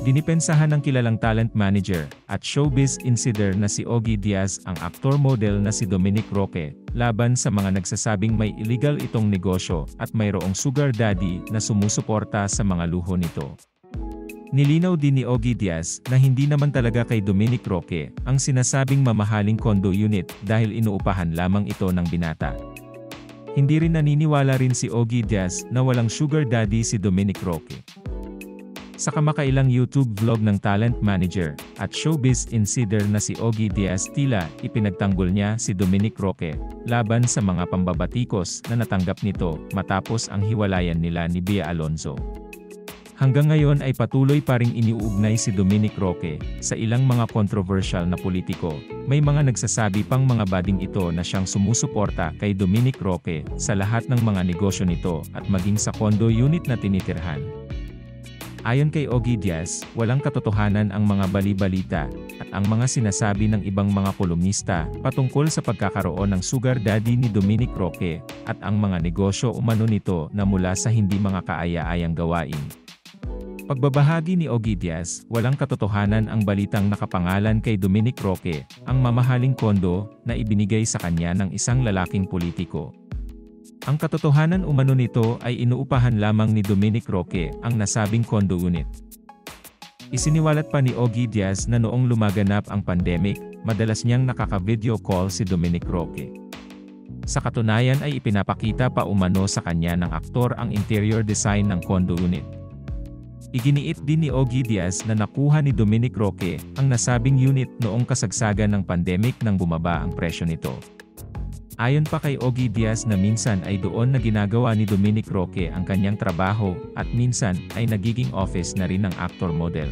Dinipensahan ng kilalang talent manager at showbiz insider na si Ogie Diaz ang aktor-model na si Dominic Roque, laban sa mga nagsasabing may illegal itong negosyo at mayroong sugar daddy na sumusuporta sa mga luho nito. Nilinaw din ni Ogie Diaz na hindi naman talaga kay Dominic Roque ang sinasabing mamahaling condo unit dahil inuupahan lamang ito ng binata. Hindi rin naniniwala rin si Ogie Diaz na walang sugar daddy si Dominic Roque. Sa kamakailang YouTube vlog ng talent manager at showbiz insider na si Ogie Diaz, tila ipinagtanggol niya si Dominic Roque laban sa mga pambabatikos na natanggap nito matapos ang hiwalayan nila ni Bea Alonzo. Hanggang ngayon ay patuloy pa ring iniuugnay si Dominic Roque sa ilang mga controversial na politiko. May mga nagsasabi pang mga bading ito na siyang sumusuporta kay Dominic Roque sa lahat ng mga negosyo nito at maging sa condo unit na tinitirhan. Ayon kay Ogie Diaz, walang katotohanan ang mga bali-balita at ang mga sinasabi ng ibang mga kolumnista patungkol sa pagkakaroon ng sugar daddy ni Dominic Roque at ang mga negosyo umano nito na mula sa hindi mga kaaya-ayang gawain. Pagbabahagi ni Ogie Diaz, walang katotohanan ang balitang nakapangalan kay Dominic Roque, ang mamahaling kondo na ibinigay sa kanya ng isang lalaking politiko. Ang katotohanan umano nito ay inuupahan lamang ni Dominic Roque ang nasabing condo unit. Isiniwalat pa ni Ogie Diaz na noong lumaganap ang pandemic, madalas niyang nakaka-video call si Dominic Roque. Sa katunayan ay ipinapakita pa umano sa kanya ng aktor ang interior design ng condo unit. Iginiit din ni Ogie Diaz na nakuha ni Dominic Roque ang nasabing unit noong kasagsagan ng pandemic nang bumaba ang presyo nito. Ayon pa kay Ogie Diaz na minsan ay doon na ginagawa ni Dominic Roque ang kanyang trabaho at minsan ay nagiging office na rin ng actor-model.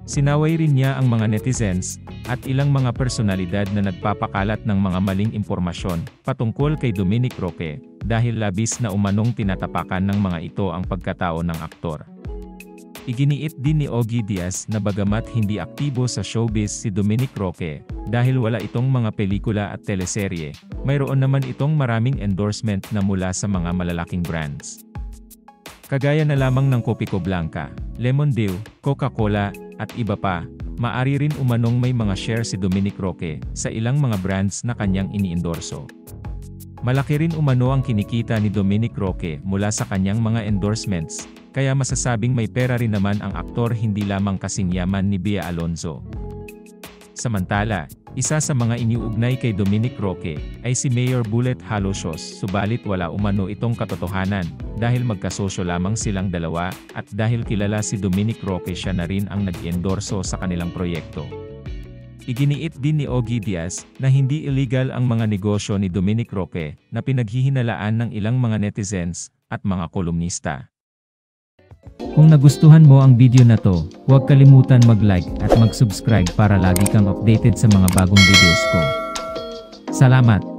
Sinaway rin niya ang mga netizens at ilang mga personalidad na nagpapakalat ng mga maling impormasyon patungkol kay Dominic Roque dahil labis na umanong tinatapakan ng mga ito ang pagkatao ng aktor. Iginiit din ni Ogie Diaz na bagamat hindi aktibo sa showbiz si Dominic Roque, dahil wala itong mga pelikula at teleserye, mayroon naman itong maraming endorsement na mula sa mga malalaking brands. Kagaya na lamang ng Copico Blanca, Lemon Dew, Coca-Cola, at iba pa, maari rin umanong may mga share si Dominic Roque sa ilang mga brands na kanyang iniendorso. Malaki rin umano ang kinikita ni Dominic Roque mula sa kanyang mga endorsements, kaya masasabing may pera rin naman ang aktor hindi lamang kasing yaman ni Bea Alonzo. Samantala, isa sa mga iniuugnay kay Dominic Roque ay si Mayor Bullet Halosyos, subalit wala umano itong katotohanan dahil magkasosyo lamang silang dalawa at dahil kilala si Dominic Roque siya na rin ang nag-endorso sa kanilang proyekto. Iginiit din ni Ogie Diaz na hindi illegal ang mga negosyo ni Dominic Roque na pinaghihinalaan ng ilang mga netizens at mga kolumnista. Kung nagustuhan mo ang video na to, huwag kalimutan mag-like at mag-subscribe para lagi kang updated sa mga bagong videos ko. Salamat!